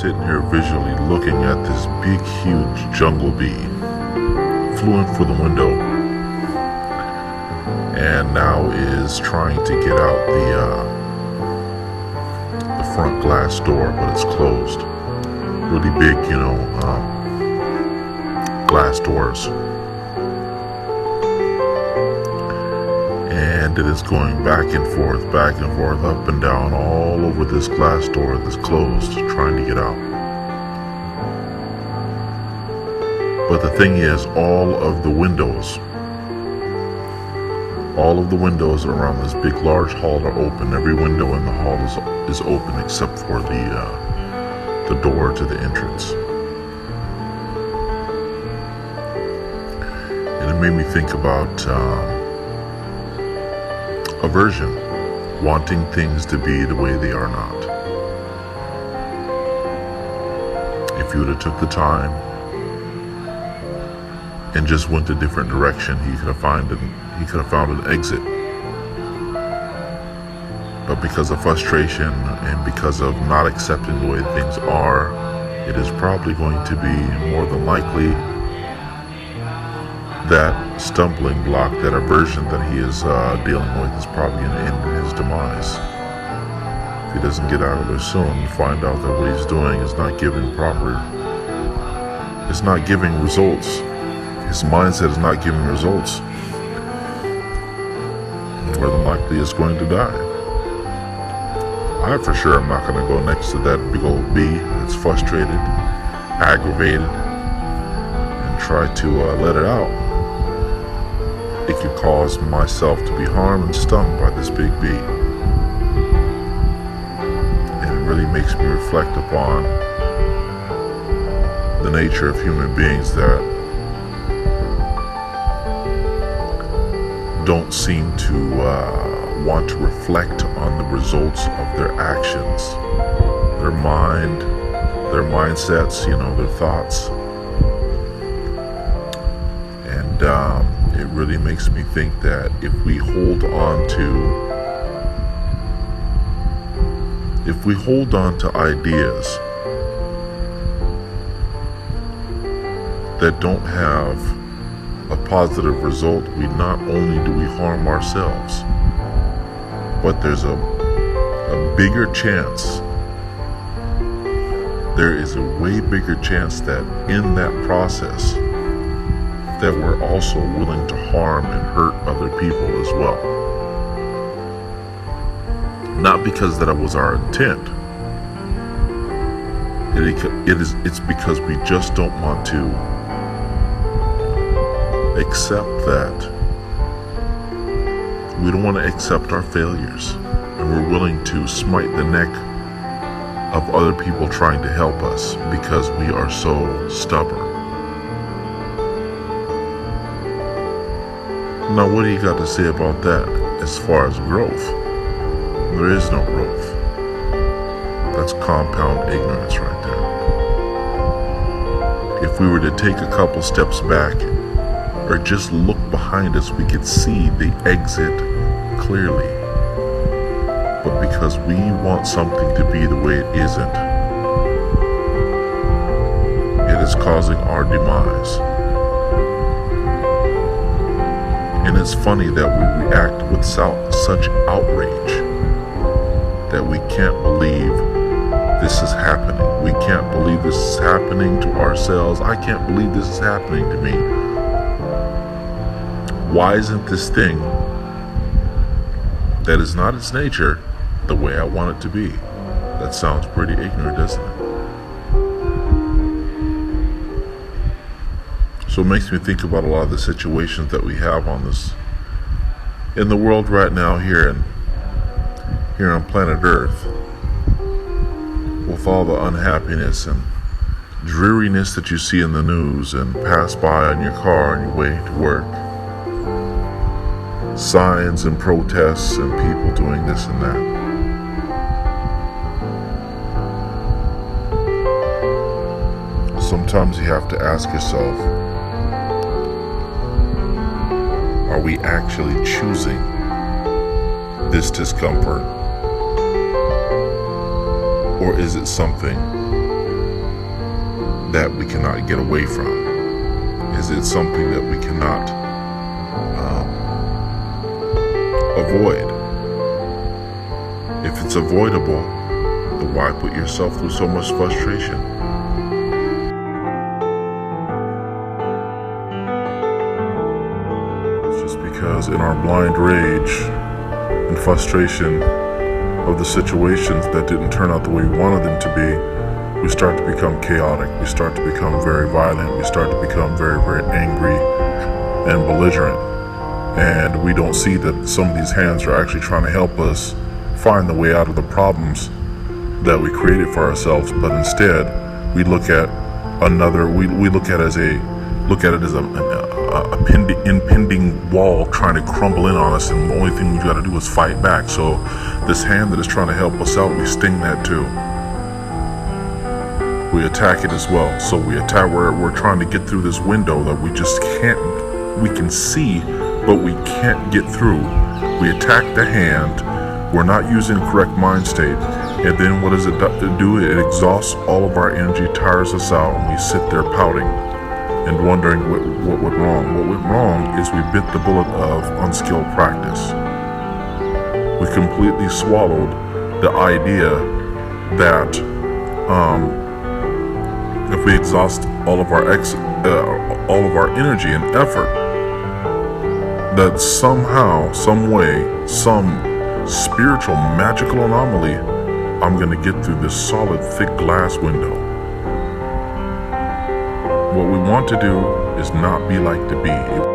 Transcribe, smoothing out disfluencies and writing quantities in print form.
sitting here visually looking at this big, huge jungle bee. Flew in for the window and now is trying to get out the front glass door, but it's closed. Really big, glass doors. And it is going back and forth, up and down, all over this glass door that's closed, trying to get out. But the thing is, all of the windows around this big, large hall are open. Every window in the hall is open except for the door to the entrance. And it made me think about aversion, wanting things to be the way they are not. If you would have took the time and just went a different direction, he could have found an exit. But because of frustration and because of not accepting the way things are, it is probably going to be more than likely that stumbling block, that aversion that he is dealing with, is probably going to end in his demise. If he doesn't get out of there soon, find out that what he's doing is not giving results. His mindset is not giving results. More than likely is going to die. I for sure am not going to go next to that big old bee that's frustrated, aggravated, and try to let it out. It could cause myself to be harmed and stung by this big bee. And it really makes me reflect upon the nature of human beings that don't seem to want to reflect on the results of their actions, their mindsets, their thoughts. And it really makes me think that if we hold on to ideas that don't have a positive result, we not only do we harm ourselves, but there's a bigger chance, there is a way bigger chance that in that process that we're also willing to harm and hurt other people as well. Not because that was our intent. It's because we just don't want to accept that. We don't want to accept our failures, and we're willing to smite the neck of other people trying to help us because we are so stubborn. Now, what do you got to say about that as far as growth? There is no growth. That's compound ignorance right there. If we were to take a couple steps back or just look behind us, we could see the exit clearly. But because we want something to be the way it isn't, it is causing our demise. And it's funny that we react with such outrage that we can't believe this is happening. We can't believe this is happening to ourselves. I can't believe this is happening to me. Why isn't this thing that is not its nature the way I want it to be? That sounds pretty ignorant, doesn't it? So it makes me think about a lot of the situations that we have in the world right now here on planet Earth, with all the unhappiness and dreariness that you see in the news and pass by on your car on your way to work. Signs and protests and people doing this and that. Sometimes you have to ask yourself, are we actually choosing this discomfort? Or is it something that we cannot get away from? Is it something that we cannot avoid? If it's avoidable, then why put yourself through so much frustration? It's just because in our blind rage and frustration of the situations that didn't turn out the way we wanted them to be, we start to become chaotic. We start to become very violent. We start to become very, very angry and belligerent. And we don't see that some of these hands are actually trying to help us find the way out of the problems that we created for ourselves. But instead, we look at we look at it as a impending wall trying to crumble in on us, and the only thing we got to do is fight back. So this hand that is trying to help us out, we sting that too. We attack it as well. So we attack, we're trying to get through this window that we just can't, we can see, but we can't get through. We attack the hand, we're not using correct mind state, and then what does it do? It exhausts all of our energy, tires us out, and we sit there pouting and wondering what went wrong. What went wrong is we bit the bullet of unskilled practice. We completely swallowed the idea that if we exhaust all of our energy and effort, that somehow, some way, some spiritual magical anomaly, I'm going to get through this solid, thick glass window. What we want to do is not be like to be.